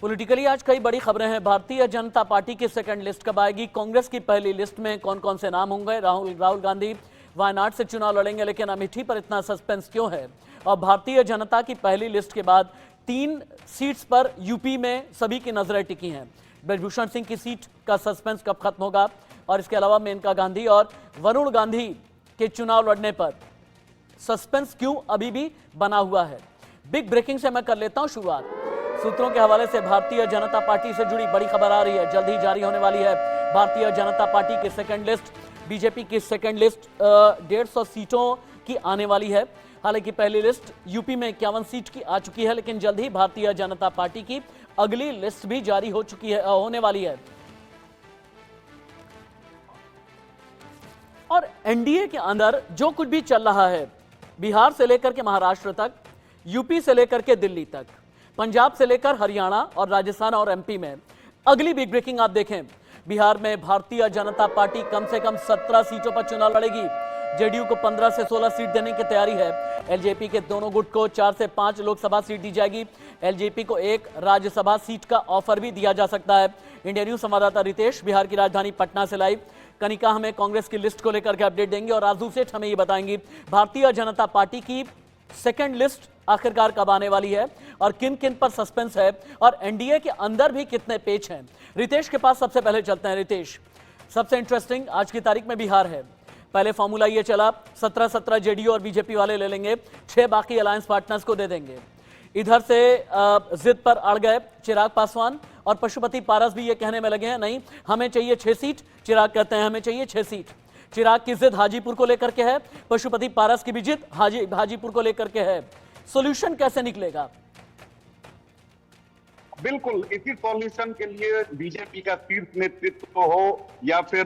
Politically आज कई बड़ी खबरें हैं। भारतीय जनता पार्टी की सेकंड लिस्ट कब आएगी? कांग्रेस की पहली लिस्ट में कौन कौन से नाम होंगे? राहुल गांधी वायनाड से चुनाव लड़ेंगे, लेकिन अमेठी पर इतना सस्पेंस क्यों है? और भारतीय जनता की पहली लिस्ट के बाद 3 सीट्स पर यूपी में सभी की नजरें टिकी हैं। ब्रजभूषण सिंह की सीट का सस्पेंस कब खत्म होगा? और इसके अलावा मेनका गांधी और वरुण गांधी के चुनाव लड़ने पर सस्पेंस क्यों अभी भी बना हुआ है? बिग ब्रेकिंग से मैं कर लेता हूं शुरुआत। सूत्रों के हवाले से भारतीय जनता पार्टी से जुड़ी बड़ी खबर आ रही है, जल्द ही जारी होने वाली है भारतीय जनता पार्टी की सेकंड लिस्ट। बीजेपी की सेकंड लिस्ट 150 सीटों की आने वाली है। हालांकि पहली लिस्ट यूपी में 51 सीट की आ चुकी है, लेकिन जल्द ही भारतीय जनता पार्टी की अगली लिस्ट भी जारी हो चुकी है, होने वाली है। और एनडीए के अंदर जो कुछ भी चल रहा है, बिहार से लेकर के महाराष्ट्र तक, यूपी से लेकर के दिल्ली तक, पंजाब से लेकर हरियाणा और राजस्थान और एमपी में अगली बिग ब्रेकिंग आप देखें। बिहार में भारतीय जनता पार्टी कम से कम 17 सीटों पर चुनाव लड़ेगी। जेडीयू को 15 से 16 सीट देने की तैयारी है। एलजेपी के दोनों गुट को 4 से 5 लोकसभा सीट दी जाएगी। एलजेपी को 1 राज्यसभा सीट का ऑफर भी दिया जा सकता है। इंडिया न्यूज संवाददाता रितेश बिहार की राजधानी पटना से लाइव। कनिका हमें कांग्रेस की लिस्ट को लेकर के अपडेट देंगे और राजू सेठ हमें ये बताएंगी भारतीय जनता पार्टी की सेकंड लिस्ट आखिरकार कब आने वाली है और किन किन पर सस्पेंस है और एनडीए के अंदर भी कितने पेच हैं। रितेश के पास सबसे पहले चलते हैं। रितेश, सबसे इंटरेस्टिंग आज की तारीख में बिहार है। पहले फॉर्मूला ये चला 17 जेडीयू और बीजेपी वाले ले लेंगे, 6 बाकी अलायंस पार्टनर्स को दे देंगे। इधर से जिद पर अड़ गए चिराग पासवान और पशुपति पारस भी ये कहने में लगे हैं नहीं हमें चाहिए 6 सीट। चिराग कहते हैं हमें चाहिए 6 सीट। चिराग की जिद हाजीपुर को लेकर के है, पशुपति पारस की भी जिद हाजीपुर को लेकर के है। सॉल्यूशन कैसे निकलेगा? बिल्कुल इसी सॉल्यूशन के लिए बीजेपी का शीर्ष नेतृत्व हो या फिर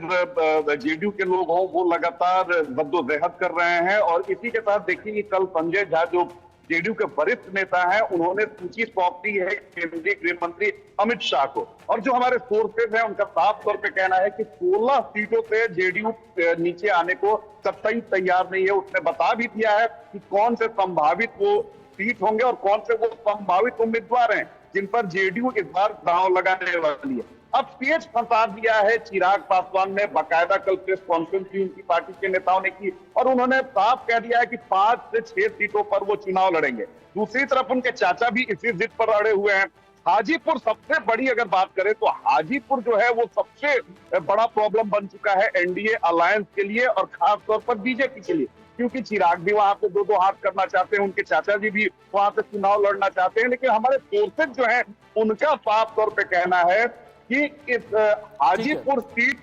जेडीयू के लोग हो, वो लगातार जद्दोजहद कर रहे हैं। और इसी के साथ देखिए कल संजय झा जो जेडीयू के वरिष्ठ नेता हैं, उन्होंने सूची सौंप दी है केंद्रीय गृह मंत्री अमित शाह को। और जो हमारे सोर्सेज हैं उनका साफ तौर पे कहना है कि 16 सीटों से जेडीयू नीचे आने को कतई तैयार नहीं है। उसने बता भी दिया है कि कौन से संभावित वो सीट होंगे और कौन से वो संभावित उम्मीदवार हैं जिन पर जेडीयू इस बार दांव लगाने वाली है। अब पेच फंसा दिया है चिराग पासवान ने, बाकायदा कल प्रेस कॉन्फ्रेंस की उनकी पार्टी के नेताओं ने की और उन्होंने साफ कह दिया है कि 5 से 6 सीटों पर वो चुनाव लड़ेंगे। दूसरी तरफ उनके चाचा भी इसी जिद पर अड़े हुए हैं। हाजीपुर सबसे बड़ी अगर बात करें तो हाजीपुर जो है वो सबसे बड़ा प्रॉब्लम बन चुका है एनडीए अलायंस के लिए और खास तौर पर बीजेपी के लिए, क्योंकि चिराग भी वहां पे 2-2 हाथ करना चाहते हैं, उनके चाचा जी भी वहां से चुनाव लड़ना चाहते हैं। लेकिन हमारे सोर्सेज जो है उनका साफ तौर पे कहना है कि इस हाजीपुर सीट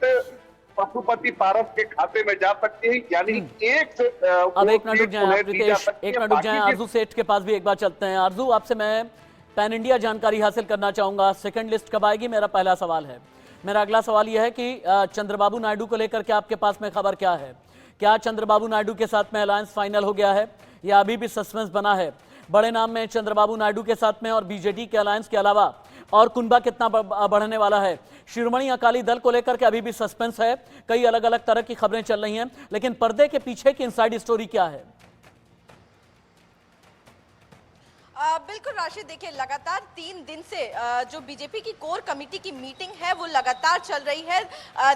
पशुपति पारस के खाते में जा सकती है, यानी एक से अब एक मिनट रुक जाएं रितेश, एक मिनट रुक जाएं। आरजू सेठ के पास भी एक बार चलते हैं। आरजू, आपसे मैं पैन इंडिया जानकारी हासिल करना चाहूंगा। सेकंड लिस्ट कब आएगी, मेरा पहला सवाल है। मेरा अगला सवाल यह है कि चंद्रबाबू नायडू को लेकर के आपके पास में खबर क्या है? क्या चंद्रबाबू नायडू के साथ में अलायंस फाइनल हो गया है या अभी भी सस्पेंस बना है? बड़े नाम में चंद्रबाबू नायडू के साथ में और बीजेडी के अलायंस के अलावा और कुनबा कितना बढ़ने वाला है? शिरोमणि अकाली दल को लेकर के अभी भी सस्पेंस है। कई अलग अलग तरह की खबरें चल रही हैं, लेकिन पर्दे के पीछे की इनसाइड स्टोरी क्या है? बिल्कुल राशिद, देखिए लगातार 3 दिन से जो बीजेपी की कोर कमेटी की मीटिंग है वो लगातार चल रही है।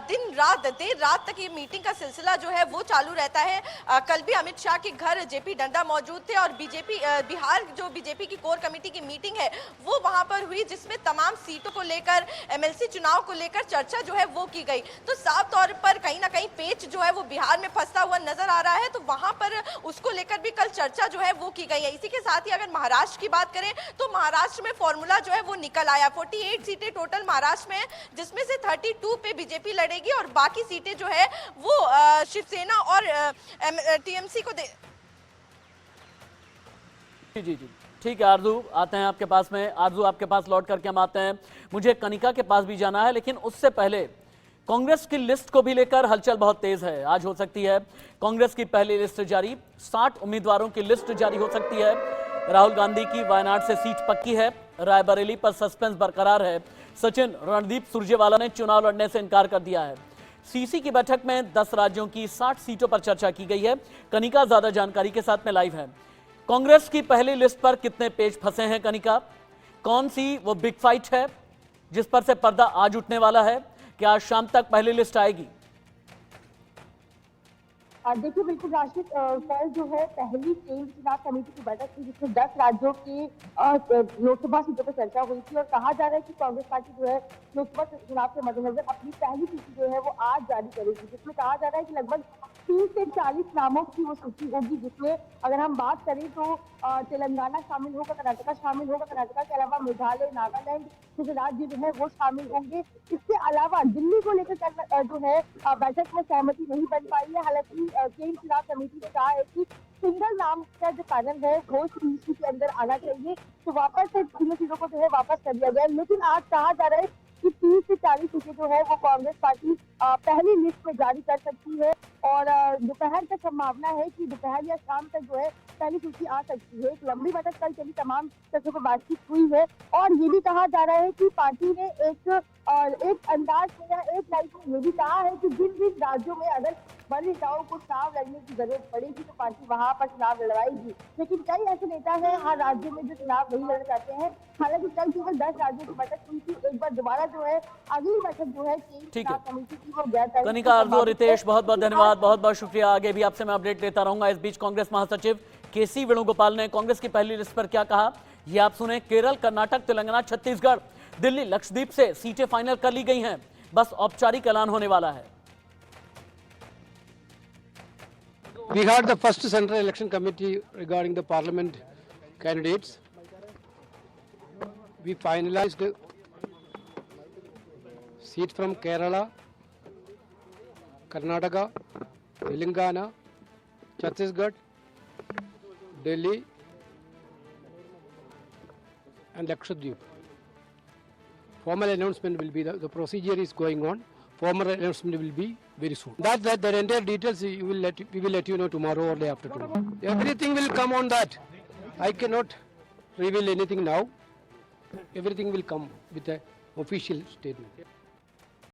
दिन रात देर रात तक ये मीटिंग का सिलसिला जो है वो चालू रहता है। कल भी अमित शाह के घर जेपी नड्डा मौजूद थे और बिहार जो बीजेपी की कोर कमेटी की मीटिंग है वो वहां पर हुई, जिसमें तमाम सीटों को लेकर एमएलसी चुनाव को लेकर चर्चा जो है वो की गई। तो साफ तौर पर कहीं ना कहीं पेच जो है वो बिहार में फंसता हुआ नजर आ रहा है, तो वहां पर उसको लेकर भी कल चर्चा जो है वो की गई है। इसी के साथ ही अगर महाराष्ट्र की बात करें तो महाराष्ट्र में फॉर्मूला जो है वो निकल आया। 48 सीटें टोटल महाराष्ट्र में, जिसमें से 32 पे बीजेपी लड़ेगी और बाकी सीटें जो है वो शिवसेना और टीएमसी को दे। जी ठीक है आरजू, आते हैं आपके पास में। आरजू, आपके पास लौट करके हम आते हैं। मुझे कनिका के पास भी जाना है, लेकिन उससे पहले कांग्रेस की लिस्ट को भी लेकर हलचल बहुत तेज है। आज हो सकती है कांग्रेस की पहली लिस्ट जारी, 60 उम्मीदवारों की लिस्ट जारी हो सकती है। राहुल गांधी की वायनाड से सीट पक्की है। रायबरेली पर सस्पेंस बरकरार है। सचिन रणदीप सुरजेवाला ने चुनाव लड़ने से इनकार कर दिया है। सीसी की बैठक में 10 राज्यों की 60 सीटों पर चर्चा की गई है। कनिका ज्यादा जानकारी के साथ में लाइव है। कांग्रेस की पहली लिस्ट पर कितने पेज फंसे हैं कनिका? कौन सी वो बिग फाइट है जिस पर से पर्दा आज उठने वाला है? क्या आज शाम तक पहली लिस्ट आएगी? देखिए बिल्कुल राशिद, कल जो है पहली केंद्र चुनाव समिति की बैठक थी जिसमें 10 राज्यों की लोकसभा सीटों पर चर्चा हुई थी और कहा जा रहा है कि कांग्रेस पार्टी जो है लोकसभा चुनाव के मद्देनजर अपनी पहली सूची जो है वो आज जारी करेगी, जिसमें कहा जा रहा है कि लगभग 30 से 40 नामों की वो सूची होगी, जिसमें अगर हम बात करें तो तेलंगाना शामिल होगा, कर्नाटका शामिल होगा, कर्नाटका के अलावा मेघालय, नागालैंड जैसे राज्य जो है वो शामिल होंगे। इसके अलावा दिल्ली को लेकर जो है बैठक में सहमति नहीं बन पाई है। हालांकि केंद्रीय चुनाव समिति ने कहा है कि सिंगल नाम का जो पैनल है वो सूची के अंदर आना चाहिए, तो वापस से तीनों चीजों को जो है वापस कर दिया गया। लेकिन आज कहा जा रहा है कि 30 से 40 सीटें जो है वो कांग्रेस पार्टी पहली लिस्ट में जारी कर सकती है और दोपहर तक संभावना है कि दोपहर या शाम तक जो है पहली सूची आ सकती है। एक लंबी बैठक कल चली, तमाम सदस्यों पर बातचीत हुई है और ये भी कहा जा रहा है कि पार्टी ने एक अंदाज में या एक लाइन में ये भी कहा है कि जिन जिन राज्यों में अगर बड़े नेताओं को चुनाव लड़ने की जरूरत पड़ेगी तो पार्टी वहां पर चुनाव लड़वाएगी। लेकिन कई ऐसे नेता हैं हर राज्यों में जो चुनाव नहीं लड़ना चाहते हैं। हालांकि कल केवल 10 राज्यों की बैठक हुई थी, एक बार दोबारा जो है अगली बैठक जो है केंद्रीय चुनाव समिति की वो गैर कनिका आरजू और रितेश, बहुत बहुत धन्यवाद, बहुत बहुत शुक्रिया। आगे भी आपसे मैं अपडेट लेता रहूंगा। इस बीच कांग्रेस महासचिव केसी वेणुगोपाल ने कांग्रेस की पहली लिस्ट पर क्या कहा, ये आप सुने। केरल, कर्नाटक, तेलंगाना, छत्तीसगढ़, दिल्ली, लक्षद्वीप से सीटें फाइनल कर ली गई हैं, बस औपचारिक ऐलान होने वाला है। We had the first Central Election Committee regarding the Parliament candidates. We finalized seat from Kerala, Karnataka, Telangana, Chhattisgarh, Delhi and Lakshadweep. Formal announcement will be, the procedure is going on. Formal announcement will be very soon. That the entire details we will let you know tomorrow or day after tomorrow. Everything will come on that. I cannot reveal anything now. Everything will come with an official statement.